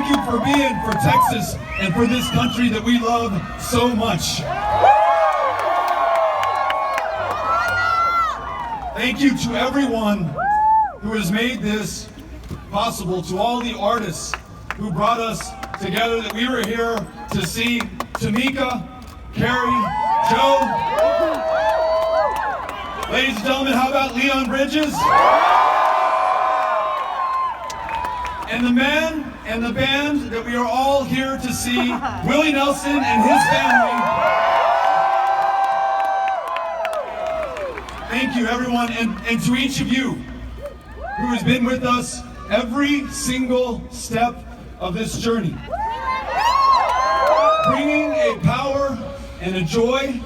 Thank you for being for Texas and for this country that we love so much. Thank you to everyone who has made this possible, to all the artists who brought us together, that we were here to see Tamika, Carrie, Joe. Ladies and gentlemen, how about Leon Bridges? And the man and the band that we are all here to see, Willie Nelson and his family. Thank you, everyone, and to each of you who has been with us every single step of this journey, bringing a power and a joy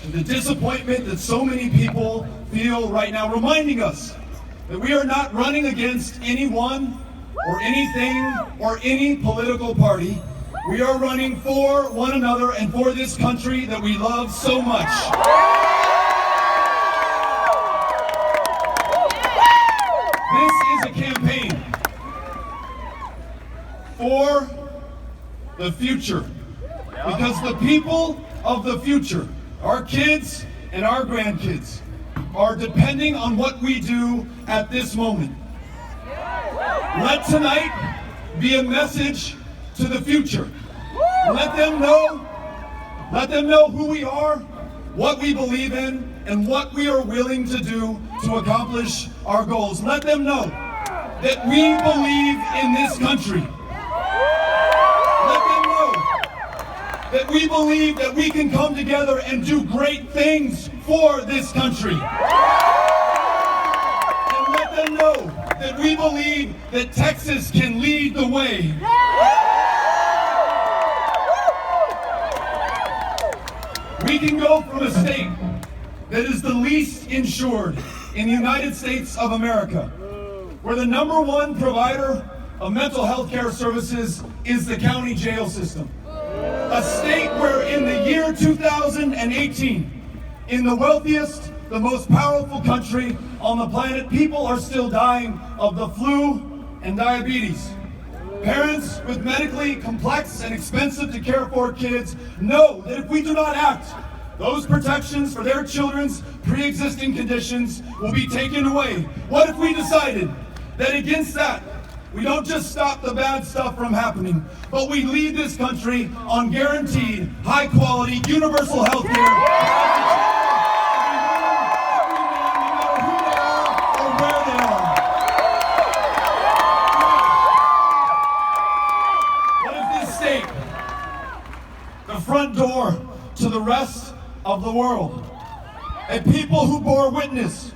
to the disappointment that so many people feel right now, reminding us that we are not running against anyone or anything or any political party. We are running for one another and for this country that we love so much. This is a campaign for the future, because the people of the future, our kids and our grandkids, are depending on what we do at this moment. Let tonight be a message to the future. Let them know who we are, what we believe in, and what we are willing to do to accomplish our goals. Let them know that we believe in this country. Let them know that we believe that we can come together and do great things for this country. And let them know that we believe that Texas can lead the way. We can go from a state that is the least insured in the United States of America, where the #1 provider of mental health care services is the county jail system. A state where in the year 2018, in the wealthiest, the most powerful country on the planet, people are still dying of the flu and diabetes. Parents with medically complex and expensive to care for kids know that if we do not act, those protections for their children's pre-existing conditions will be taken away. What if we decided that against that, we don't just stop the bad stuff from happening, but we lead this country on guaranteed, high-quality, universal health care? Front door to the rest of the world. A people who bore witness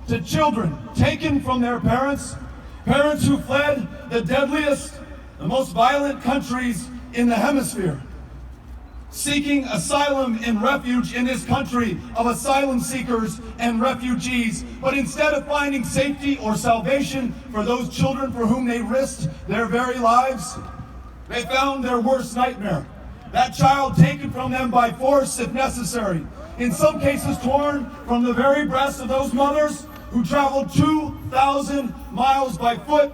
to children taken from their parents, parents who fled the deadliest, the most violent countries in the hemisphere, seeking asylum and refuge in this country of asylum seekers and refugees, but instead of finding safety or salvation for those children for whom they risked their very lives, they found their worst nightmare. That child taken from them by force if necessary. In some cases torn from the very breasts of those mothers who traveled 2,000 miles by foot.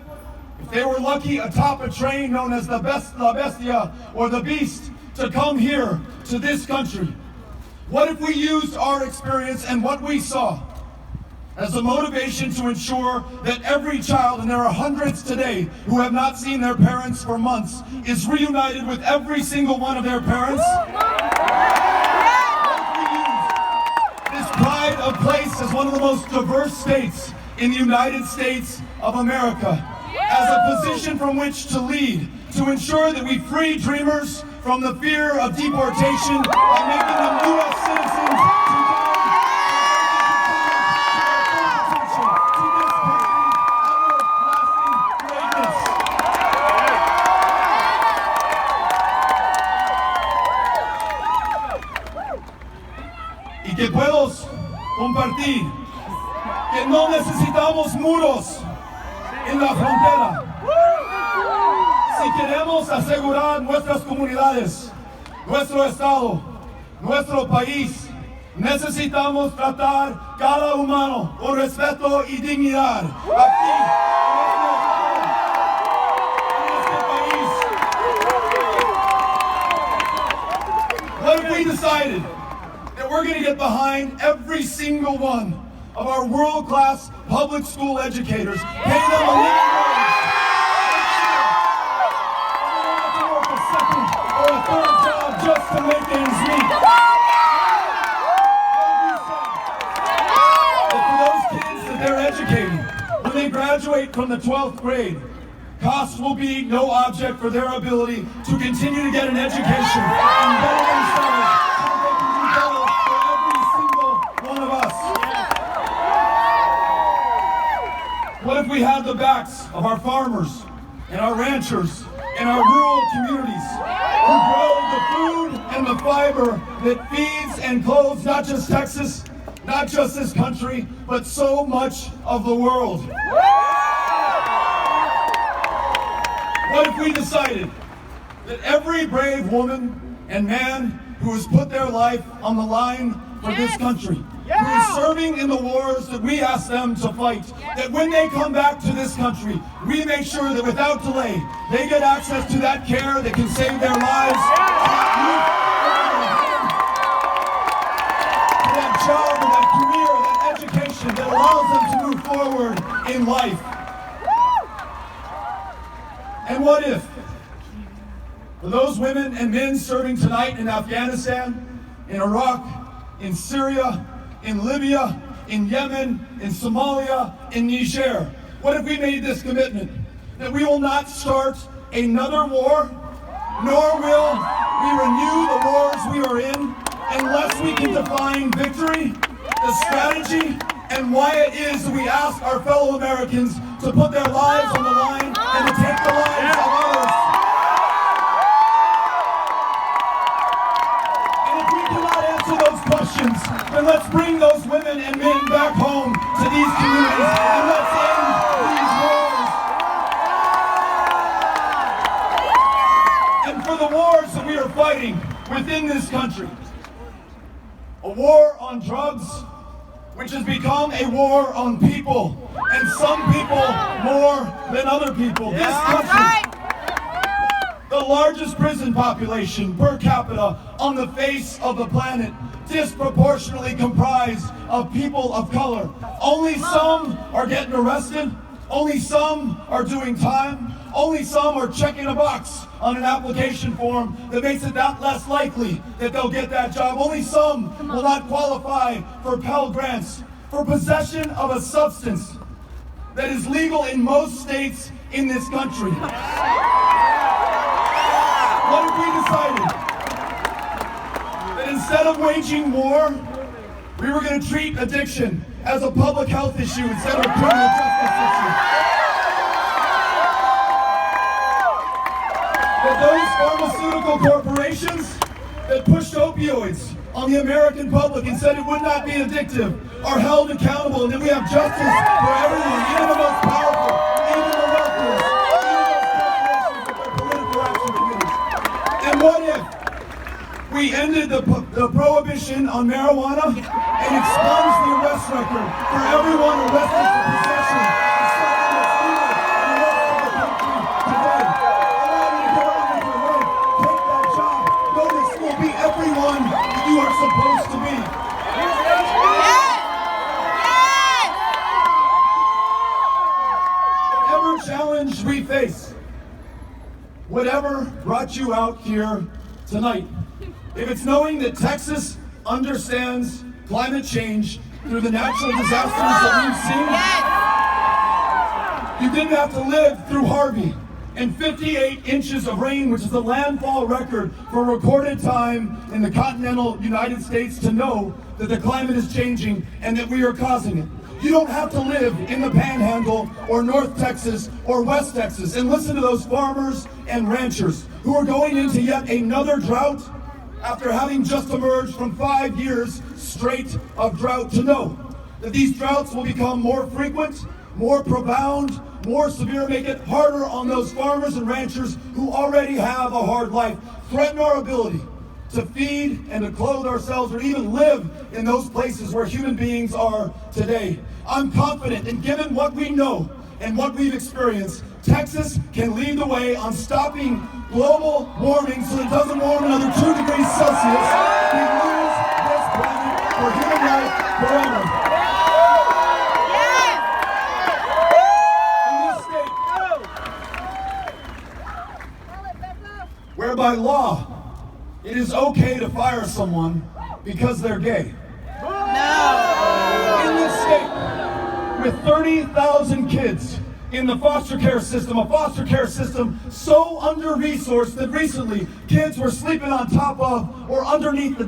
If they were lucky, atop a train known as La Bestia or the Beast, to come here to this country. What if we used our experience and what we saw as a motivation to ensure that every child, and there are hundreds today who have not seen their parents for months, is reunited with every single one of their parents? This pride of place as one of the most diverse states in the United States of America, as a position from which to lead, to ensure that we free dreamers from the fear of deportation by making them U.S. citizens. Y que puedo compartir que no necesitamos muros en la frontera. Si queremos asegurar nuestras comunidades, nuestro estado, nuestro país, necesitamos tratar cada humano con respeto y dignidad. Aquí, en este país, What if we decided that we're going to get behind every single one of our world-class public school educators, pay them a living wage, and they don't have to work a second or a third job just to make ends meet? That for those kids that they're educating, when they graduate from the 12th grade, cost will be no object for their ability to continue to get an education and better themselves so that they can do better for every single one of us. What if we had the backs of our farmers and our ranchers and our rural communities who grow the food and the fiber that feeds and clothes not just Texas, not just this country, but so much of the world? What if we decided that every brave woman and man who has put their life on the line for this country, who is serving in the wars that we ask them to fight, that when they come back to this country, we make sure that without delay, they get access to that care that can save their lives, to that job, and that career, that education that allows them to move forward in life. And what if, for those women and men serving tonight in Afghanistan, in Iraq, in Syria, in Libya, in Yemen, in Somalia, in Niger, what if we made this commitment that we will not start another war, nor will we renew the wars we are in, unless we can define victory, the strategy, and why it is that we ask our fellow Americans to put their lives on the line and to take the lives of others. And if we cannot answer those questions, then let's bring those women and men back home to these communities and let's end these wars. And for the wars that we are fighting within this country, a war on drugs, which has become a war on people, and some people more than other people. This country, the largest prison population per capita on the face of the planet, disproportionately comprised of people of color. Only some are getting arrested, only some are doing time, only some are checking a box on an application form that makes it that less likely that they'll get that job. Only some will not qualify for Pell Grants, for possession of a substance that is legal in most states in this country. What if we decided that instead of waging war, we were going to treat addiction as a public health issue instead of a criminal justice issue? That those pharmaceutical corporations that pushed opioids on the American public and said it would not be addictive are held accountable, and that we have justice for everyone, even the most powerful, even the wealthiest, even those corporations with their political action committees. And what if we ended the prohibition on marijuana and expunged the arrest record for everyone arrested for possession of something that's legal in the rest of the country today? Allow me to get on with your life, take that job, go to school, be everyone that you are supposed to be. Whatever challenge we face, whatever brought you out here tonight, if it's knowing that Texas understands climate change through the natural disasters that we've seen, you didn't have to live through Harvey and 58 inches of rain, which is the landfall record for recorded time in the continental United States, to know that the climate is changing and that we are causing it. You don't have to live in the Panhandle or North Texas or West Texas and listen to those farmers and ranchers who are going into yet another drought after having just emerged from 5 years straight of drought, to know that these droughts will become more frequent, more profound, more severe, make it harder on those farmers and ranchers who already have a hard life, threaten our ability to feed and to clothe ourselves, or even live in those places where human beings are today. I'm confident, and given what we know and what we've experienced, Texas can lead the way on stopping global warming so it doesn't warm another 2 degrees Celsius, we lose this planet for human life forever. In this state, where by law, it is okay to fire someone because they're gay. In this state, with 30,000 kids in the foster care system, a foster care system so under-resourced that recently kids were sleeping on top of or underneath the